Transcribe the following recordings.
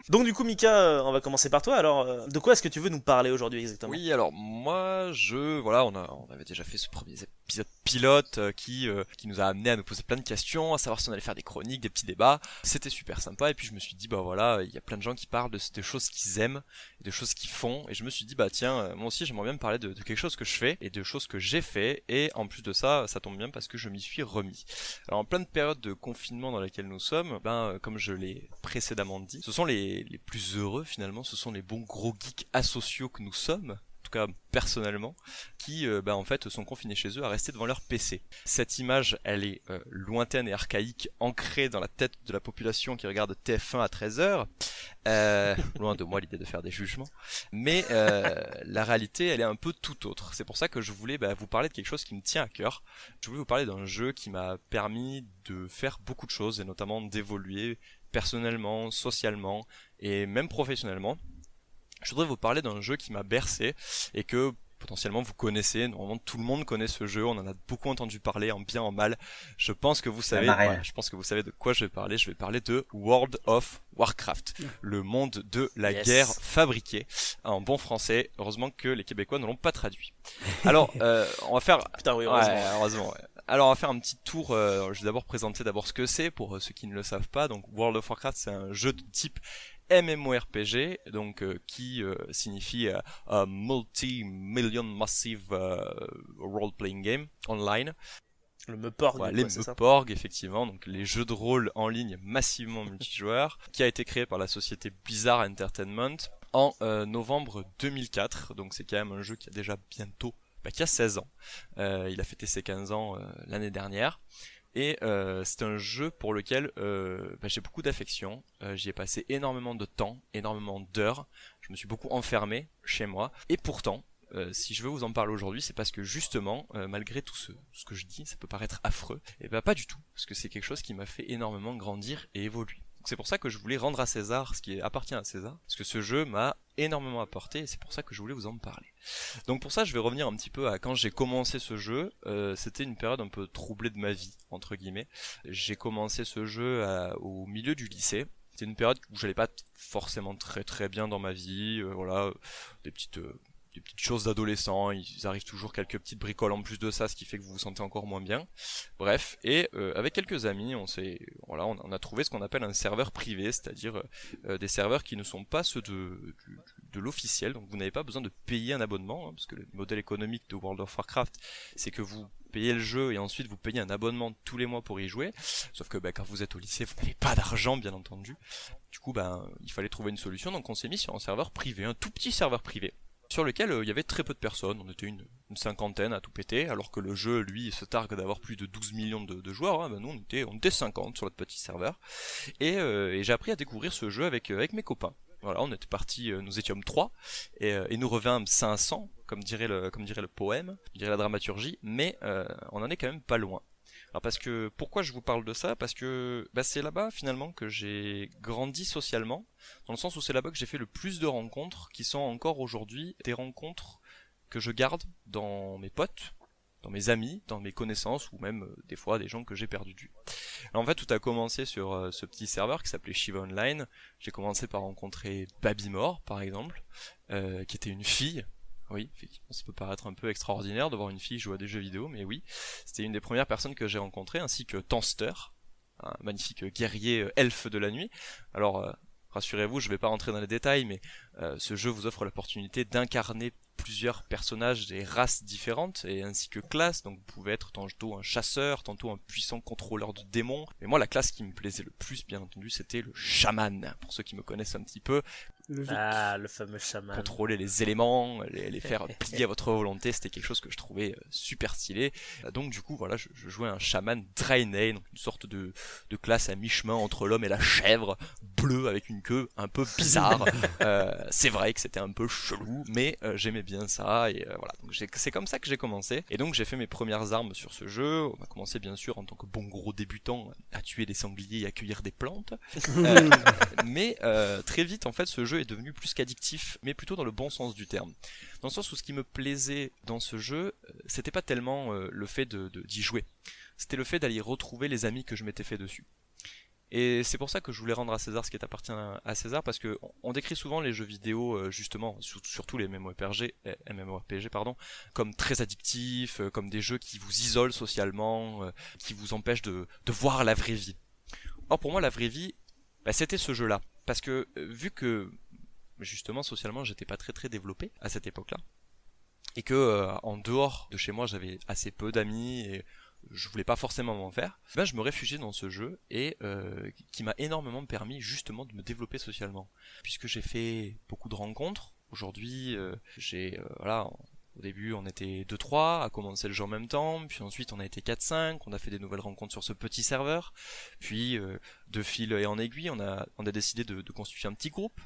Donc du coup, Mika, on va commencer par toi. Alors, de quoi est-ce que tu veux nous parler aujourd'hui exactement? Oui, alors moi, voilà, on avait déjà fait ce premier épisode pilote qui nous a amené à nous poser plein de questions, à savoir si on allait faire des chroniques, des petits débats. C'était super sympa. Et puis je me suis dit, bah voilà, il y a plein de gens qui parlent de choses qu'ils aiment, et de choses qu'ils font. Et je me suis dit, bah tiens, moi aussi, j'aimerais bien me parler de quelque chose que je fais et de choses que j'ai fait. Et en plus de ça, ça tombe bien parce que je m'y suis remis. Alors en pleine période de confinement dans laquelle nous sommes, comme je l'ai précédemment dit, ce sont les plus heureux finalement, ce sont les bons gros geeks asociaux que nous sommes, en tout cas personnellement, qui en fait sont confinés chez eux à rester devant leur PC. Cette image, elle est lointaine et archaïque, ancrée dans la tête de la population qui regarde TF1 à 13h. Loin de moi l'idée de faire des jugements, mais la réalité, elle est un peu tout autre. C'est pour ça que je voulais vous parler de quelque chose qui me tient à cœur. Je voulais vous parler d'un jeu qui m'a permis de faire beaucoup de choses, et notamment d'évoluer personnellement, socialement et même professionnellement. Je voudrais vous parler d'un jeu qui m'a bercé et que potentiellement vous connaissez. Normalement tout le monde connaît ce jeu, on en a beaucoup entendu parler en bien en mal. Je pense que vous Ça savez, voilà, m'arrive. je pense que vous savez de quoi je vais parler. Je vais parler de World of Warcraft, le monde de la guerre Yes. fabriquée en bon français. Heureusement que les Québécois ne l'ont pas traduit. Alors, on va faire, Putain, oui, heureusement. ouais, heureusement. Ouais. Alors, on va faire un petit tour. Je vais d'abord présenter d'abord ce que c'est pour ceux qui ne le savent pas. Donc, World of Warcraft, c'est un jeu de type MMORPG, donc qui signifie Multi-Million Massive Role-Playing Game online. Le Meporg, Voilà, les quoi, c'est ça? MEPORG, effectivement, donc les jeux de rôle en ligne massivement multijoueurs, qui a été créé par la société Blizzard Entertainment en novembre 2004. Donc c'est quand même un jeu qui a déjà bientôt, qui a 16 ans. Il a fêté ses 15 ans l'année dernière. Et c'est un jeu pour lequel j'ai beaucoup d'affection. J'y ai passé énormément de temps, énormément d'heures. Je me suis beaucoup enfermé chez moi. Et pourtant, si je veux vous en parler aujourd'hui, c'est parce que justement, malgré tout ce que je dis, ça peut paraître affreux, et pas du tout, parce que c'est quelque chose qui m'a fait énormément grandir et évoluer. Donc c'est pour ça que je voulais rendre à César ce qui appartient à César, parce que ce jeu m'a énormément apporté, et c'est pour ça que je voulais vous en parler. Donc pour ça, je vais revenir un petit peu à quand j'ai commencé ce jeu. C'était une période un peu troublée de ma vie, entre guillemets. J'ai commencé ce jeu au milieu du lycée. C'était une période où j'allais pas forcément très très bien dans ma vie, voilà, des petites des petites choses d'adolescents, ils arrivent toujours quelques petites bricoles en plus de ça, ce qui fait que vous vous sentez encore moins bien. Bref, et avec quelques amis, on a trouvé ce qu'on appelle un serveur privé, c'est-à-dire des serveurs qui ne sont pas ceux de l'officiel, donc vous n'avez pas besoin de payer un abonnement, hein, parce que le modèle économique de World of Warcraft, c'est que vous payez le jeu et ensuite vous payez un abonnement tous les mois pour y jouer, sauf que quand vous êtes au lycée, vous n'avez pas d'argent bien entendu. Du coup, il fallait trouver une solution, donc on s'est mis sur un serveur privé, un tout petit serveur privé sur lequel il y avait très peu de personnes, on était une cinquantaine à tout péter, alors que le jeu, lui, se targue d'avoir plus de 12 millions de joueurs, hein, nous on était 50 sur notre petit serveur, et j'ai appris à découvrir ce jeu avec mes copains. Voilà, on était partis, nous étions 3, et nous revînmes 500, comme dirait le poème, comme dirait la dramaturgie, mais on en est quand même pas loin. Alors parce que pourquoi je vous parle de ça? Parce que c'est là-bas finalement que j'ai grandi socialement, dans le sens où c'est là-bas que j'ai fait le plus de rencontres qui sont encore aujourd'hui des rencontres que je garde dans mes potes, dans mes amis, dans mes connaissances ou même des fois des gens que j'ai perdus de vue. Alors en fait tout a commencé sur ce petit serveur qui s'appelait Shiva Online. J'ai commencé par rencontrer Babymore par exemple, qui était une fille. Oui, effectivement, ça peut paraître un peu extraordinaire de voir une fille jouer à des jeux vidéo, mais oui, c'était une des premières personnes que j'ai rencontrées, ainsi que Tanster, un magnifique guerrier elfe de la nuit. Alors, rassurez-vous, je ne vais pas rentrer dans les détails, mais ce jeu vous offre l'opportunité d'incarner plusieurs personnages des races différentes, et ainsi que classes, donc vous pouvez être tantôt un chasseur, tantôt un puissant contrôleur de démons. Mais moi, la classe qui me plaisait le plus, bien entendu, c'était le chaman, pour ceux qui me connaissent un petit peu. Logique. Ah, le fameux chaman. Contrôler les éléments, les faire plier à votre volonté, c'était quelque chose que je trouvais super stylé. Donc du coup, voilà, je jouais un chaman Draenei, donc une sorte de classe à mi-chemin entre l'homme et la chèvre, bleu avec une queue un peu bizarre. C'est vrai que c'était un peu chelou, mais j'aimais bien ça, et voilà. Donc c'est comme ça que j'ai commencé, et donc j'ai fait mes premières armes sur ce jeu. On a commencé bien sûr en tant que bon gros débutant à tuer des sangliers et à cueillir des plantes. Euh, mais très vite en fait ce jeu est devenu plus qu'addictif, mais plutôt dans le bon sens du terme. Dans le sens où ce qui me plaisait dans ce jeu, c'était pas tellement le fait d'y jouer, c'était le fait d'aller retrouver les amis que je m'étais fait dessus. Et c'est pour ça que je voulais rendre à César ce qui appartient à César, parce que on décrit souvent les jeux vidéo, justement, surtout les MMORPG, pardon, comme très addictifs, comme des jeux qui vous isolent socialement, qui vous empêchent de voir la vraie vie. Or pour moi la vraie vie, c'était ce jeu-là, parce que vu que justement socialement j'étais pas très très développé à cette époque-là, et que en dehors de chez moi j'avais assez peu d'amis et je voulais pas forcément m'en faire, je me réfugiais dans ce jeu et qui m'a énormément permis justement de me développer socialement, puisque j'ai fait beaucoup de rencontres. Aujourd'hui au début on était 2-3 à commencer le jeu en même temps, puis ensuite on a été 4-5, on a fait des nouvelles rencontres sur ce petit serveur, puis de fil et en aiguille on a décidé de constituer un petit groupe,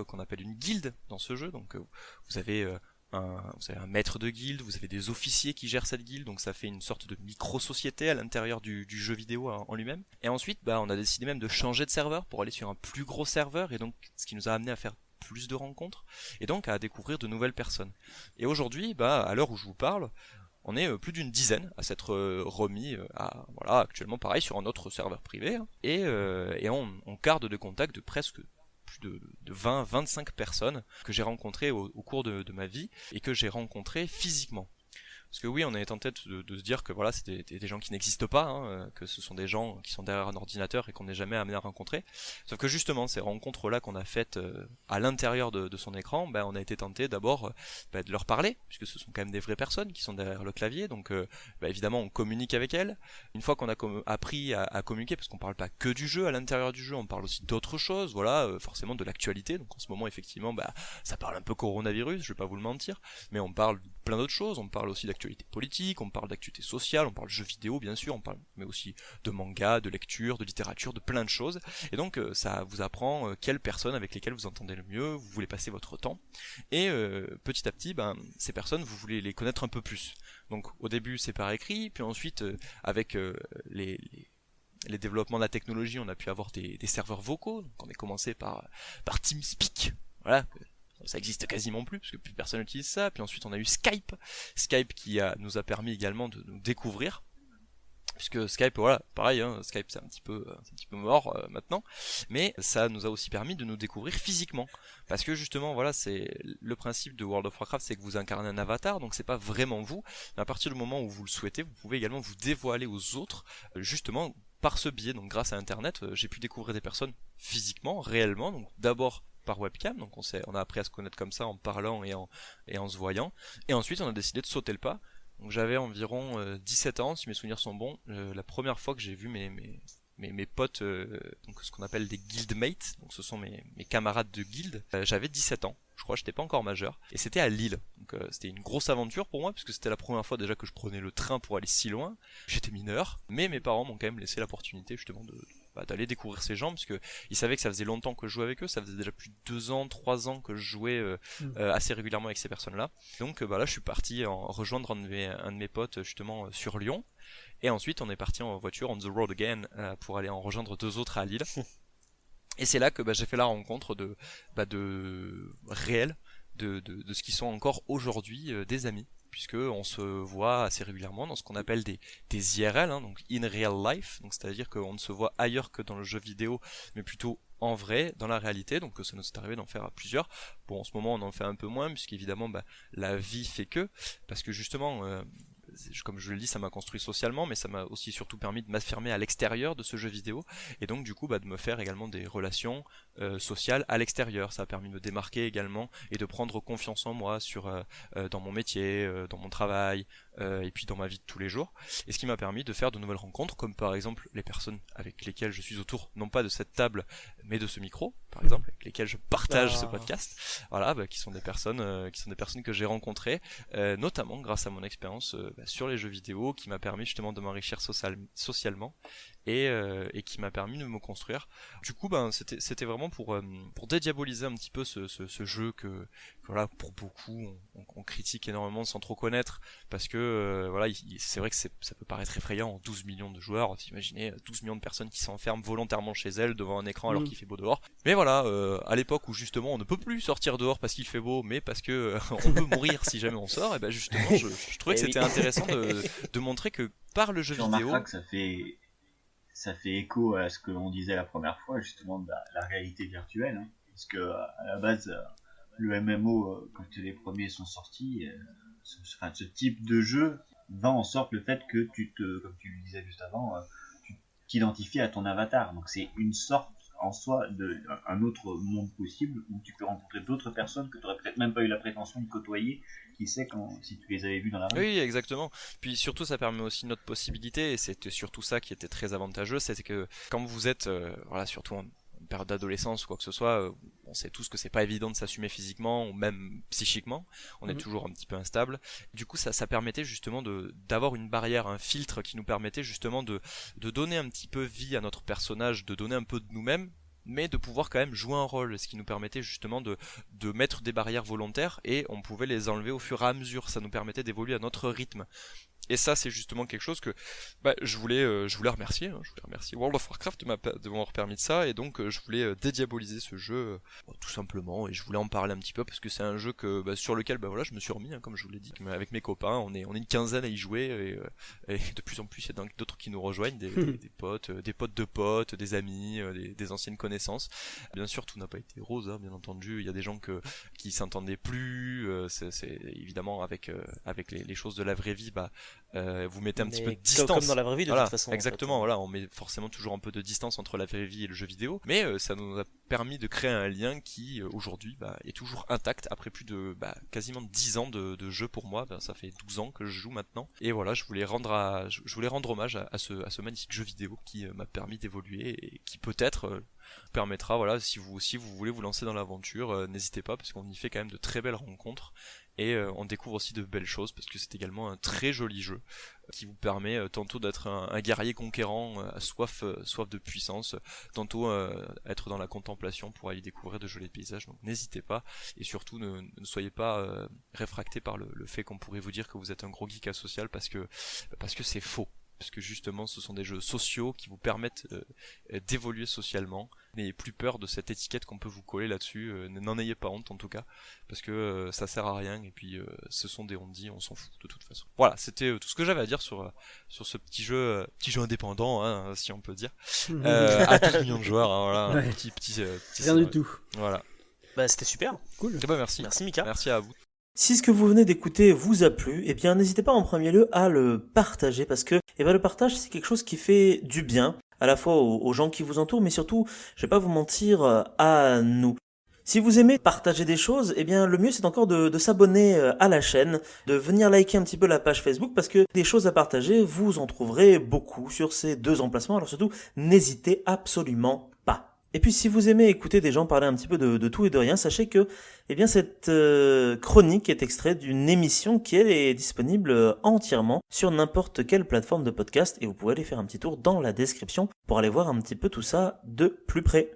qu'on appelle une guilde dans ce jeu. Donc vous avez un maître de guilde, vous avez des officiers qui gèrent cette guilde, donc ça fait une sorte de micro-société à l'intérieur du jeu vidéo en lui-même. Et ensuite, on a décidé même de changer de serveur pour aller sur un plus gros serveur, et donc ce qui nous a amené à faire plus de rencontres, et donc à découvrir de nouvelles personnes. Et aujourd'hui, à l'heure où je vous parle, on est plus d'une dizaine à s'être remis actuellement pareil sur un autre serveur privé, hein, et on garde de contact de presque plus de 20-25 personnes que j'ai rencontrées au cours de ma vie et que j'ai rencontrées physiquement. Parce que oui, on est tenté de se dire que voilà, c'est des gens qui n'existent pas, hein, que ce sont des gens qui sont derrière un ordinateur et qu'on n'est jamais amené à rencontrer. Sauf que justement, ces rencontres-là qu'on a faites à l'intérieur de son écran, on a été tenté d'abord de leur parler, puisque ce sont quand même des vraies personnes qui sont derrière le clavier, donc évidemment on communique avec elles. Une fois qu'on a appris à communiquer, parce qu'on parle pas que du jeu à l'intérieur du jeu, on parle aussi d'autres choses, forcément de l'actualité. Donc en ce moment, effectivement, ça parle un peu coronavirus, je vais pas vous le mentir, mais on parle plein d'autres choses, on parle aussi d'actualité politique, on parle d'actualité sociale, on parle de jeux vidéo bien sûr, on parle mais aussi de manga, de lecture, de littérature, de plein de choses, et donc ça vous apprend quelles personnes avec lesquelles vous entendez le mieux, vous voulez passer votre temps, et petit à petit, ces personnes, vous voulez les connaître un peu plus. Donc au début c'est par écrit, puis ensuite avec les développements de la technologie, on a pu avoir des serveurs vocaux, donc on est commencé par TeamSpeak, voilà. Ça existe quasiment plus, parce que plus personne n'utilise ça. Puis ensuite on a eu Skype qui nous a permis également de nous découvrir, puisque Skype, pareil, hein, Skype c'est un petit peu mort maintenant, mais ça nous a aussi permis de nous découvrir physiquement, parce que justement c'est le principe de World of Warcraft, c'est que vous incarnez un avatar, donc c'est pas vraiment vous, mais à partir du moment où vous le souhaitez, vous pouvez également vous dévoiler aux autres, justement par ce biais. Donc grâce à internet, j'ai pu découvrir des personnes physiquement, réellement, donc d'abord par webcam, donc on a appris à se connaître comme ça en parlant et en se voyant, et ensuite on a décidé de sauter le pas. Donc j'avais environ 17 ans, si mes souvenirs sont bons, la première fois que j'ai vu mes potes, donc ce qu'on appelle des guildmates, donc ce sont mes camarades de guilde, j'avais 17 ans, je crois, j'étais pas encore majeur, et c'était à Lille, donc c'était une grosse aventure pour moi, puisque c'était la première fois déjà que je prenais le train pour aller si loin, j'étais mineur, mais mes parents m'ont quand même laissé l'opportunité justement d'aller découvrir ces gens, parce que ils savaient que ça faisait longtemps que je jouais avec eux, ça faisait déjà plus de 2 ans, 3 ans que je jouais assez régulièrement avec ces personnes-là. Donc là je suis parti rejoindre un de mes potes justement sur Lyon, et ensuite on est parti en voiture on the road again pour aller en rejoindre 2 autres à Lille. Et c'est là que j'ai fait la rencontre de réels, de ce qui sont encore aujourd'hui des amis, puisque on se voit assez régulièrement dans ce qu'on appelle des IRL, hein, donc in real life, donc c'est-à-dire qu'on ne se voit ailleurs que dans le jeu vidéo, mais plutôt en vrai, dans la réalité. Donc ça nous est arrivé d'en faire à plusieurs. Bon, en ce moment on en fait un peu moins, puisqu'évidemment la vie fait que, parce que justement comme je le dis, ça m'a construit socialement, mais ça m'a aussi surtout permis de m'affirmer à l'extérieur de ce jeu vidéo, et donc du coup de me faire également des relations sociales à l'extérieur. Ça a permis de me démarquer également et de prendre confiance en moi dans mon métier, dans mon travail, et puis dans ma vie de tous les jours, et ce qui m'a permis de faire de nouvelles rencontres, comme par exemple les personnes avec lesquelles je suis autour, non pas de cette table, mais de ce micro, par exemple, avec lesquelles je partage ce podcast, qui sont des personnes que j'ai rencontrées, notamment grâce à mon expérience sur les jeux vidéo, qui m'a permis justement de m'enrichir socialement, et qui m'a permis de me construire. Du coup c'était vraiment pour dédiaboliser un petit peu ce jeu que pour beaucoup on critique énormément sans trop connaître, parce que c'est vrai que ça peut paraître effrayant, 12 millions de joueurs, imaginez 12 millions de personnes qui s'enferment volontairement chez elles devant un écran alors qu'il fait beau dehors. Mais à l'époque où justement on ne peut plus sortir dehors parce qu'il fait beau, mais parce que on peut mourir si jamais on sort, et justement je trouvais que c'était intéressant de montrer que par le jeu vidéo, que ça fait écho à ce que l'on disait la première fois, justement, de la réalité virtuelle, hein, parce que à la base, le MMO, quand les premiers sont sortis, ce type de jeu va en sorte le fait que comme tu le disais juste avant, tu t'identifies à ton avatar. Donc c'est une sorte en soi un autre monde possible où tu peux rencontrer d'autres personnes que tu n'aurais peut-être même pas eu la prétention de côtoyer, qui sait si tu les avais vus dans la rue. Oui, exactement. Puis surtout, ça permet aussi une autre possibilité, et c'était surtout ça qui était très avantageux, c'est que quand vous êtes, voilà, surtout en période d'adolescence ou quoi que ce soit, on sait tous que c'est pas évident de s'assumer physiquement ou même psychiquement, on est toujours un petit peu instable. Du coup, ça permettait justement d'avoir une barrière, un filtre qui nous permettait justement de donner un petit peu vie à notre personnage, de donner un peu de nous-mêmes, mais de pouvoir quand même jouer un rôle, ce qui nous permettait justement de mettre des barrières volontaires, et on pouvait les enlever au fur et à mesure, ça nous permettait d'évoluer à notre rythme. Et ça, c'est justement quelque chose que je voulais remercier. Je voulais remercier World of Warcraft de m'avoir permis de ça, et donc je voulais dédiaboliser ce jeu tout simplement, et je voulais en parler un petit peu parce que c'est un jeu sur lequel voilà, je me suis remis, hein, comme je vous l'ai dit, avec mes copains, on est une quinzaine à y jouer, et de plus en plus il y a d'autres qui nous rejoignent, des potes, des potes de potes, des amis, des anciennes connaissances. Bien sûr, tout n'a pas été rose, hein, bien entendu. Il y a des gens qui s'entendaient plus. C'est évidemment avec les choses de la vraie vie, vous mettez un petit peu de distance. Comme dans la vraie vie, de voilà, toute façon. Exactement, en fait. Voilà, on met forcément toujours un peu de distance entre la vraie vie et le jeu vidéo, mais ça nous a permis de créer un lien qui aujourd'hui est toujours intact après plus de quasiment 10 ans de jeu pour moi. Ça fait 12 ans que je joue maintenant, et voilà, je voulais rendre hommage à ce magnifique jeu vidéo qui m'a permis d'évoluer, et qui peut-être permettra, voilà, si vous voulez vous lancer dans l'aventure, n'hésitez pas, parce qu'on y fait quand même de très belles rencontres, et on découvre aussi de belles choses, parce que c'est également un très joli jeu qui vous permet tantôt d'être un guerrier conquérant, soif de puissance, tantôt être dans la contemplation pour aller découvrir de jolis paysages. Donc n'hésitez pas, et surtout ne soyez pas réfractés par le fait qu'on pourrait vous dire que vous êtes un gros geek asocial, parce que c'est faux. Parce que justement, ce sont des jeux sociaux qui vous permettent d'évoluer socialement. N'ayez plus peur de cette étiquette qu'on peut vous coller là-dessus. N'en ayez pas honte en tout cas, parce que ça sert à rien. Et puis, ce sont des on-dit, on s'en fout de toute façon. Voilà, c'était tout ce que j'avais à dire sur ce petit jeu indépendant, hein, si on peut dire, à 12 millions de joueurs. Hein, voilà, Ouais. petit Rien du tout. Voilà. C'était super. Cool. Merci. Merci Mika. Merci à vous. Si ce que vous venez d'écouter vous a plu, eh bien n'hésitez pas en premier lieu à le partager, parce que le partage, c'est quelque chose qui fait du bien à la fois aux gens qui vous entourent, mais surtout, je vais pas vous mentir, à nous. Si vous aimez partager des choses, eh bien le mieux c'est encore de s'abonner à la chaîne, de venir liker un petit peu la page Facebook, parce que des choses à partager, vous en trouverez beaucoup sur ces deux emplacements. Alors surtout, n'hésitez absolument pas. Et puis si vous aimez écouter des gens parler un petit peu de tout et de rien, sachez que cette chronique est extraite d'une émission qui elle est disponible entièrement sur n'importe quelle plateforme de podcast, et vous pouvez aller faire un petit tour dans la description pour aller voir un petit peu tout ça de plus près.